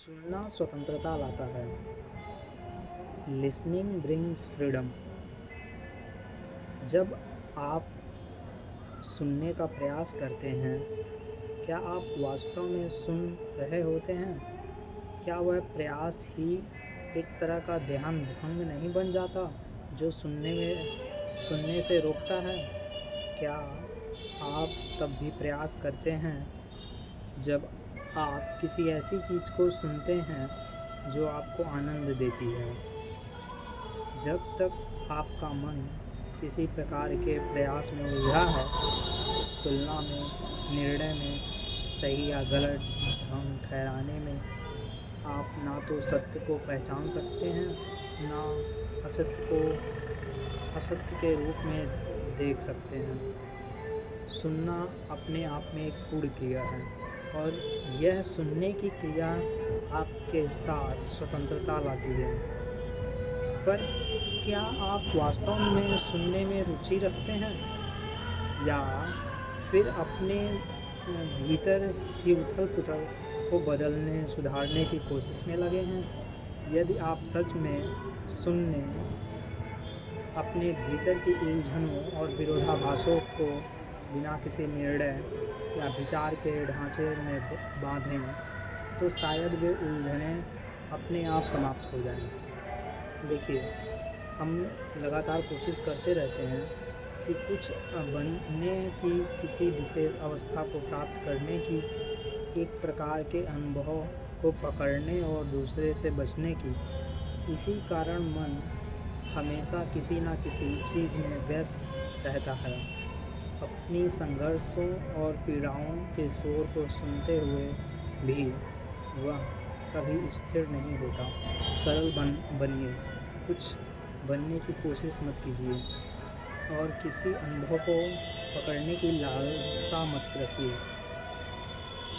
सुनना स्वतंत्रता लाता है। Listening brings freedom. जब आप सुनने का प्रयास करते हैं, क्या आप वास्तव में सुन रहे होते हैं? क्या वह प्रयास ही एक तरह का ध्यान भंग नहीं बन जाता, जो सुनने से रोकता है? क्या आप तब भी प्रयास करते हैं जब आप किसी ऐसी चीज़ को सुनते हैं जो आपको आनंद देती है? जब तक आपका मन किसी प्रकार के प्रयास में उलझा है, तुलना में, निर्णय में, सही या गलत ढंग ठहराने में, आप ना तो सत्य को पहचान सकते हैं, ना असत्य के रूप में देख सकते हैं। सुनना अपने आप में एक पूर्ण क्रिया है, और यह सुनने की क्रिया आपके साथ स्वतंत्रता लाती है। पर क्या आप वास्तव में सुनने में रुचि रखते हैं, या फिर अपने भीतर की उथल-पुथल को बदलने, सुधारने की कोशिश में लगे हैं? यदि आप सच में सुनने, अपने भीतर की उलझनों और विरोधाभासों को बिना किसी निर्णय या विचार के ढांचे में बांधें, तो शायद वे उलझनें अपने आप समाप्त हो जाएं। देखिए, हम लगातार कोशिश करते रहते हैं कि कुछ बनने की, किसी विशेष अवस्था को प्राप्त करने की, एक प्रकार के अनुभव को पकड़ने और दूसरे से बचने की। इसी कारण मन हमेशा किसी न किसी चीज़ में व्यस्त रहता है। अपनी संघर्षों और पीड़ाओं के शोर को सुनते हुए भी वह कभी स्थिर नहीं होता। सरल बनिए, कुछ बनने की कोशिश मत कीजिए, और किसी अनुभव को पकड़ने की लालसा मत रखिए।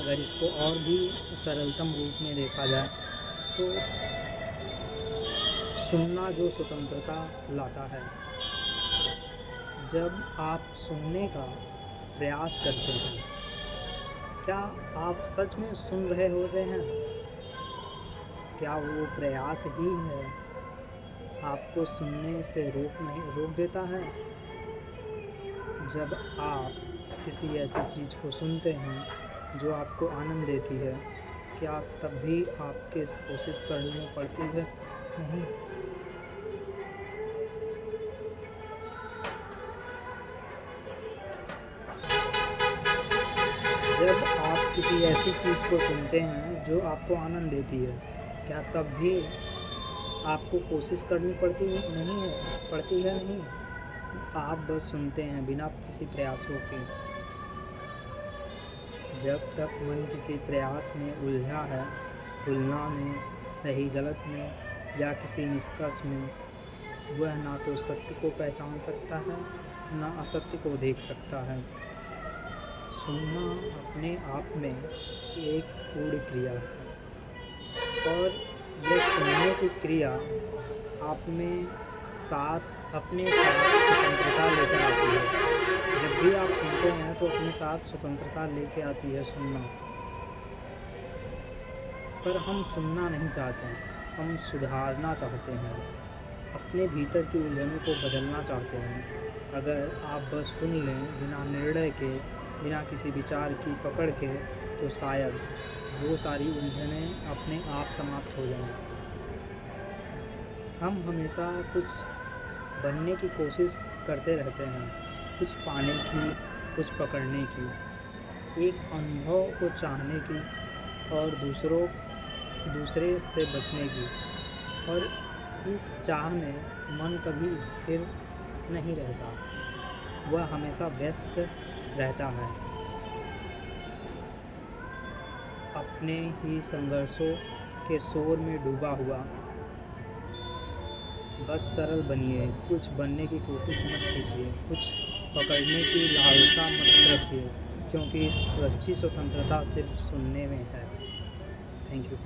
अगर इसको और भी सरलतम रूप में देखा जाए, तो सुनना जो स्वतंत्रता लाता है। जब आप सुनने का प्रयास करते हैं, क्या आप सच में सुन रहे होते हैं? क्या वो प्रयास ही है आपको सुनने से रोक देता है? जब आप किसी ऐसी चीज़ को सुनते हैं जो आपको आनंद देती है, क्या तब भी आपके कोशिश करनी पड़ती है? नहीं। जब आप किसी ऐसी चीज़ को सुनते हैं जो आपको आनंद देती है, क्या तब भी आपको कोशिश करनी पड़ती है? नहीं। आप बस सुनते हैं बिना किसी प्रयासों के। जब तक मन किसी प्रयास में उलझा है, तुलना में, सही गलत में, या किसी निष्कर्ष में, वह ना तो सत्य को पहचान सकता है, ना असत्य को देख सकता है। सुनना अपने आप में एक पूर्ण क्रिया है, और यह सुनने की क्रिया अपने साथ स्वतंत्रता लेकर आती है। जब भी आप सुनते हैं, तो अपने साथ स्वतंत्रता लेके आती है सुनना। पर हम सुनना नहीं चाहते हैं, हम सुधारना चाहते हैं, अपने भीतर की उलझनों को बदलना चाहते हैं। अगर आप बस सुन लें, बिना निर्णय के, बिना किसी विचार की पकड़ के, तो शायद वो सारी उलझनें अपने आप समाप्त हो जाएं। हम हमेशा कुछ बनने की कोशिश करते रहते हैं, कुछ पाने की, कुछ पकड़ने की, एक अनुभव को चाहने की, और दूसरे से बचने की। और इस चाह में मन कभी स्थिर नहीं रहता, वह हमेशा व्यस्त रहता है, अपने ही संघर्षों के शोर में डूबा हुआ। बस सरल बनिए, कुछ बनने की कोशिश मत कीजिए, कुछ पकड़ने की लालसा मत रखिए, क्योंकि सच्ची स्वतंत्रता सिर्फ सुनने में है। Thank you.